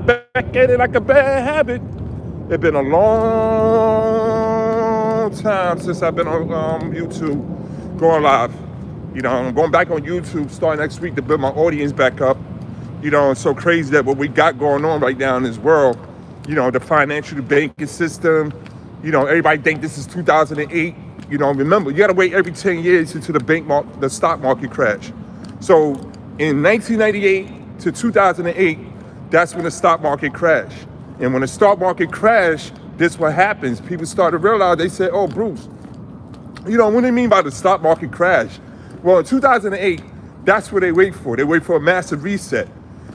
back at it like a bad habit. It's been a long time since I've been on YouTube going live. I'm going back on YouTube starting next week to build my audience back up. It's so crazy that what we got going on right now in this world, the financial banking system, everybody think this is 2008. Remember, you got to wait every 10 years into the stock market crash. So in 1998 to 2008, that's when the stock market crashed. And when the stock market crashed, this what happens. People started to realize, they said, oh, Bruce, what do you mean by the stock market crash? Well, in 2008, that's what they wait for. They wait for a massive reset.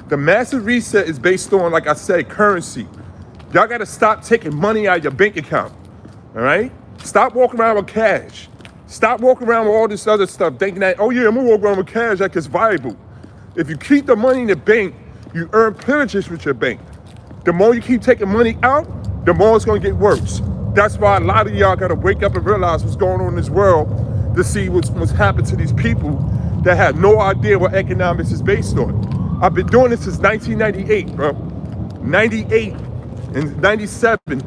The massive reset is based on, like I said, currency. Y'all got to stop taking money out of your bank account, all right? Stop walking around with cash. Stop walking around with all this other stuff thinking that, oh yeah, I'm gonna walk around with cash like it's viable. If you keep the money in the bank, you earn privileges with your bank. The more you keep taking money out, the more it's gonna get worse. That's why a lot of y'all gotta wake up and realize what's going on in this world to see what's happened to these people that have no idea what economics is based on. I've been doing this since 1998, bro. 98 and 97.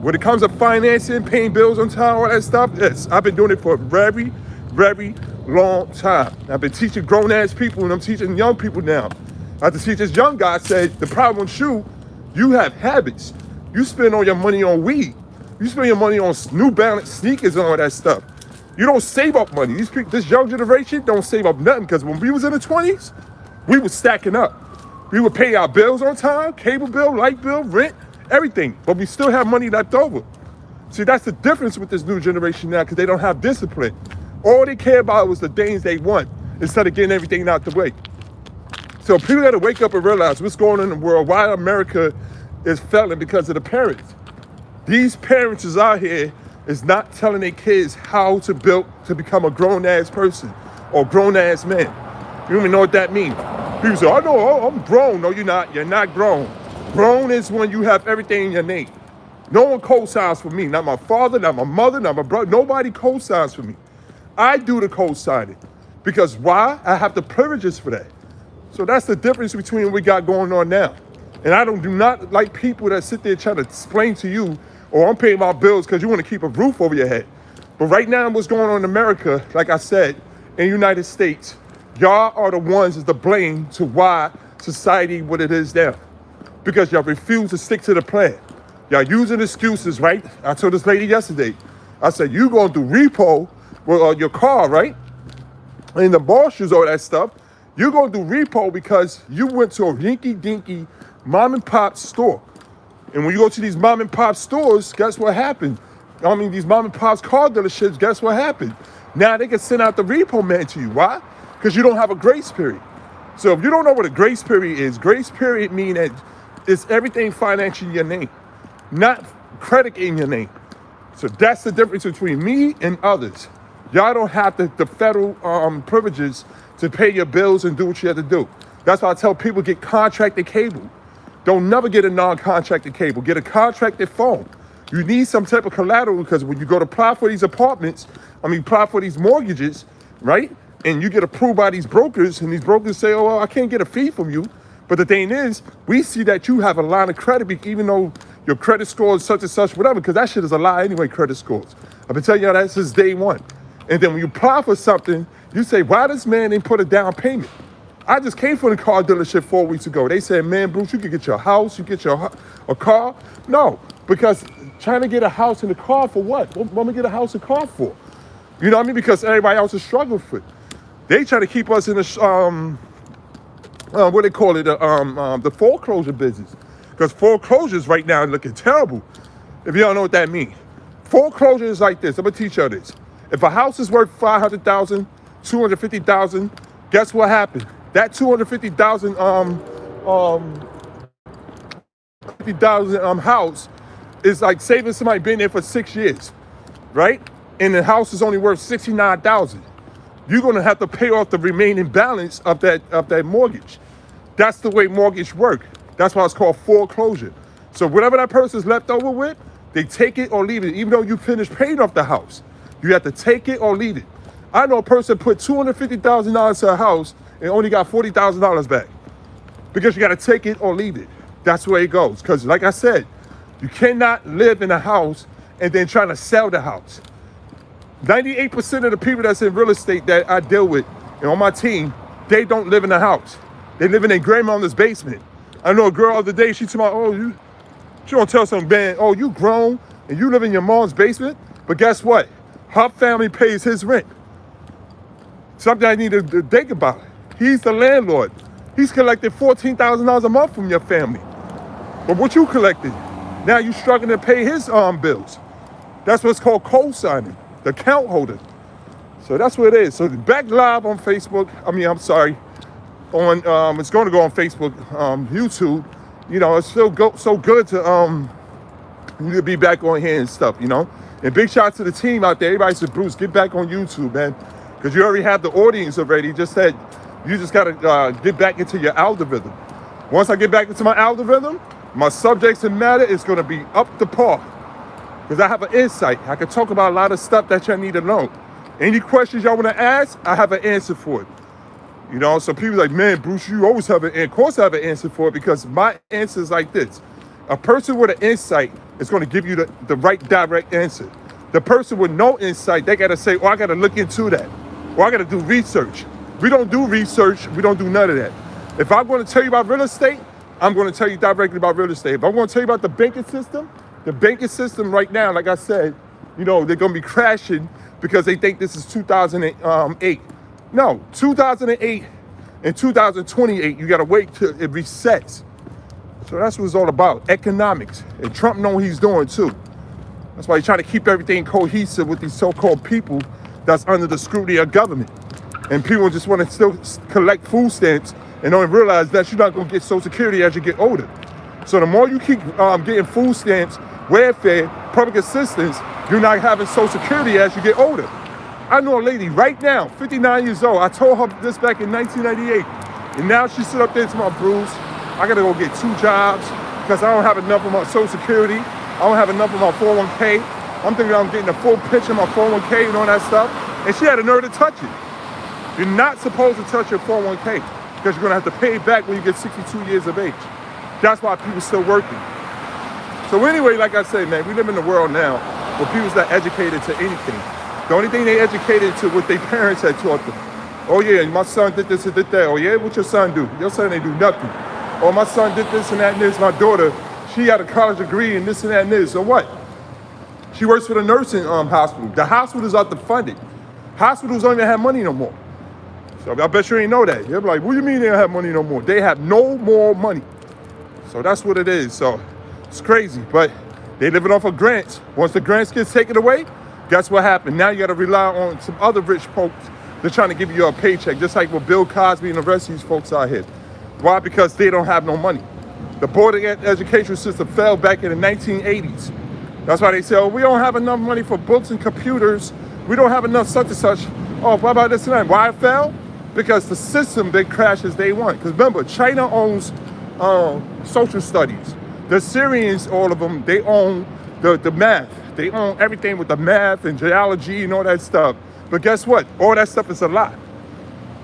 When it comes to financing, paying bills on time, all that stuff, yes, I've been doing it for a very, very long time. I've been teaching grown-ass people, and I'm teaching young people now. I have to teach this young guy, said, the problem with you have habits. You spend all your money on weed. You spend your money on New Balance sneakers and all that stuff. You don't save up money. This young generation don't save up nothing, because when we was in the 20s, we was stacking up. We would pay our bills on time, cable bill, light bill, rent, everything, but we still have money left over. See, that's the difference with this new generation now, because they don't have discipline. All they care about was the things they want instead of getting everything out the way. So people got to wake up and realize what's going on in the world, why America is failing because of the parents. These parents is out here is not telling their kids how to become a grown-ass person or grown-ass man. You don't even know what that means. People say, I know, I'm grown. No, you're not. You're not grown. Grown is when you have everything in your name. No one co-signs for me. Not my father, not my mother, not my brother. Nobody co-signs for me. I do the co-signing. Because why? I have the privileges for that. So that's the difference between what we got going on now. And I do not like people that sit there trying to explain to you, oh, I'm paying my bills because you want to keep a roof over your head. But right now, what's going on in America, like I said, in the United States, y'all are the ones that's the blame to why society what it is now. Because y'all refuse to stick to the plan. Y'all using excuses, right? I told this lady yesterday, I said, you going to repo with your car, right? And the Marshalls, all that stuff. You're going to do repo because you went to a rinky-dinky mom and pop store. And when you go to these mom and pop stores, guess what happened? These mom and pop's car dealerships, guess what happened? Now they can send out the repo man to you. Why? Because you don't have a grace period. So if you don't know what a grace period means that it's everything financial in your name, not credit in your name. So that's the difference between me and others. Y'all don't have the federal privileges to pay your bills and do what you have to do. That's why I tell people get contracted cable. Don't never get a non-contracted cable. Get a contracted phone. You need some type of collateral because when you go to apply for these apply for these mortgages, right? And you get approved by these brokers, and these brokers say, oh, well, I can't get a fee from you. But the thing is, we see that you have a line of credit, even though your credit score is such and such, whatever, because that shit is a lie anyway, credit scores. I've been telling you that since day one. And then when you apply for something, you say, why this man didn't put a down payment? I just came from the car dealership 4 weeks ago. They said, man, Bruce, you could get your house, you get a car. No, because trying to get a house and a car for what? What am I gonna get a house and car for? You know what I mean? Because everybody else is struggling for it. They try to keep us in the, what they call it, the foreclosure business. Because foreclosures right now are looking terrible. If you don't know what that means. Foreclosure is like this. I'm gonna teach you this. If a house is worth $500,000, $250,000, guess what happened? That $250,000 house is like saving somebody been there for 6 years, right? And the house is only worth $69,000. You're gonna have to pay off the remaining balance of that mortgage. That's the way mortgage work. That's why it's called foreclosure. So whatever that person's left over with, they take it or leave it. Even though you finished paying off the house, you have to take it or leave it. I know a person put $250,000 to a house and only got $40,000 back because you got to take it or leave it. That's where it goes. Because like I said, you cannot live in a house and then try to sell the house. 98% of the people that's in real estate that I deal with and on my team, they don't live in a house. They live in their grandmother's basement. I know a girl the other day, she told me, oh, she gonna tell some man, oh, you grown and you live in your mom's basement? But guess what? Her family pays his rent. Something I need to think about. He's the landlord. He's collected $14,000 a month from your family. But what you collected, now you struggling to pay his bills. That's what's called co-signing, the account holder. So that's what it is. So back live on Facebook. On it's going to go on Facebook, YouTube. You know, it's still so good to be back on here and stuff. You know, and big shout out to the team out there. Everybody said, Bruce, get back on YouTube, man, because you already have the audience already. Just said you just got to get back into your algorithm. Once I get back into my algorithm, my subjects and matter is going to be up to par. Because I have an insight. I can talk about a lot of stuff that y'all need to know. Any questions y'all want to ask, I have an answer for it. You know, so people like, man, Bruce, you always have an answer. Of course I have an answer for it, because my answer is like this. A person with an insight is going to give you the right direct answer. The person with no insight, they got to say, oh, I got to look into that. Or I got to do research. We don't do research. We don't do none of that. If I'm going to tell you about real estate, I'm going to tell you directly about real estate. If I'm going to tell you about the banking system right now, like I said, you know, they're going to be crashing because they think this is 2008. No, 2008 and 2028, you got to wait till it resets. So that's what it's all about, economics. And Trump knows what he's doing too. That's why he's trying to keep everything cohesive with these so-called people that's under the scrutiny of government. And people just want to still collect food stamps and don't realize that you're not going to get Social Security as you get older. So the more you keep getting food stamps, welfare, public assistance, you're not having Social Security as you get older. I know a lady right now, 59 years old. I told her this back in 1998. And now she stood up there to my Bruce. I got to go get 2 jobs because I don't have enough of my Social Security. I don't have enough of my 401k. I'm thinking I'm getting a full picture of my 401k and all that stuff. And she had a nerve to touch it. You're not supposed to touch your 401k because you're going to have to pay it back when you get 62 years of age. That's why people still working. So anyway, like I say, man, we live in a world now where people's not educated to anything. The only thing they educated to what their parents had taught them. Oh yeah, my son did this and did that. Oh yeah, what your son do? Your son ain't do nothing. Oh, my son did this and that and this. My daughter, she got a college degree and this and that and this. So what? She works for the nursing hospital. The hospitals are defunded. Hospitals don't even have money no more. So I bet you ain't know that. You're like, what do you mean they don't have money no more? They have no more money. So that's what it is. So it's crazy, but they living off of grants. Once the grants get taken away, guess what happened? Now you got to rely on some other rich folks. They're trying to give you a paycheck, just like with Bill Cosby and the rest of these folks out here. Why? Because they don't have no money. The boarding education system fell back in the 1980s. That's why they say, oh, we don't have enough money for books and computers. We don't have enough such and such. Oh, what about this and that? Why it fell? Because the system been crashes day one. Because remember, China owns social studies. The Syrians, all of them, they own the math. They own everything with the math and geology and all that stuff. But guess what? All that stuff is a lie.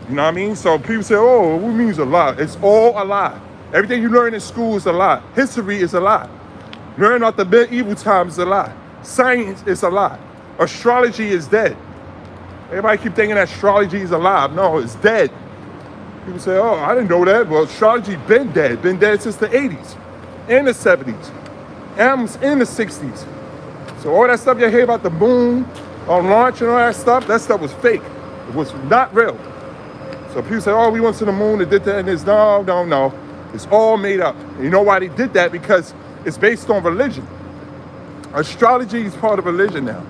You know what I mean? So people say, oh, what means a lie? It's all a lie. Everything you learn in school is a lie. History is a lie. Learning about the medieval times is a lie. Science is a lie. Astrology is dead. Everybody keep thinking that astrology is alive. No, it's dead. People say, oh, I didn't know that. Well, astrology been dead since the 80s and the 70s and in the 60s. So all that stuff you hear about the moon on launch and all that stuff was fake. It was not real. So people say, oh, we went to the moon and did that and this. No. It's all made up. And you know why they did that? Because it's based on religion. Astrology is part of religion now.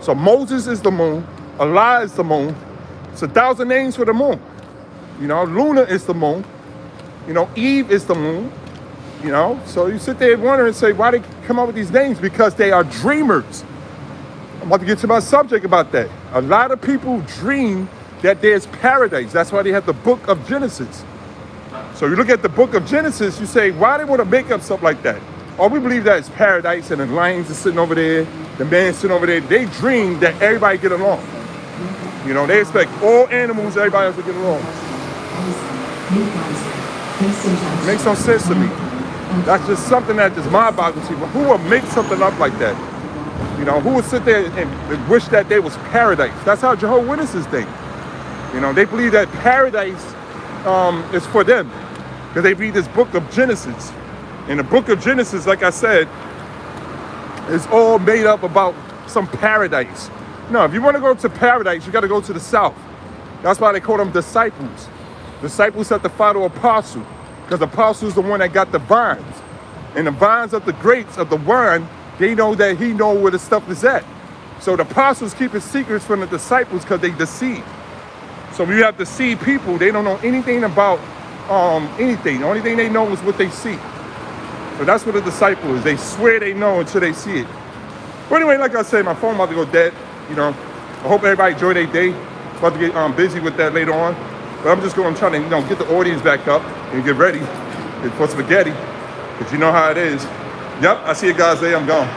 So Moses is the moon. Allah is the moon. It's 1,000 names for the moon. You know, Luna is the moon. You know, Eve is the moon. You know, so you sit there and wonder and say, why they come up with these names? Because they are dreamers. I'm about to get to my subject about that. A lot of people dream that there's paradise. That's why they have the book of Genesis. So you look at the book of Genesis, you say, why they want to make up stuff like that? Oh, we believe that it's paradise and the lions are sitting over there, the man's sitting over there. They dream that everybody get along. You know, they expect all animals, everybody else to get along. Makes no sense to me. That's just something that just mind boggles people. Who would make something up like that? You know, who would sit there and wish that there was paradise? That's how Jehovah's Witnesses think. You know, they believe that paradise is for them because they read this book of Genesis. And the book of Genesis, like I said, is all made up about some paradise. No, if you want to go to paradise, you got to go to the south. That's why they call them disciples. Disciples have to follow apostle, because the apostle is the one that got the vines. And the vines of the grapes of the wine, they know that he know where the stuff is at. So the apostles keep his secrets from the disciples because they deceive. So when you have deceived people, they don't know anything about anything. The only thing they know is what they see. So that's what a disciple is. They swear they know until they see it. But anyway, like I said, my phone about to go dead. You know, I hope everybody enjoy their day. About to get busy with that later on. But I'm just going to try to, get the audience back up and get ready for spaghetti. Because you know how it is. Yep, I see you guys there. I'm gone.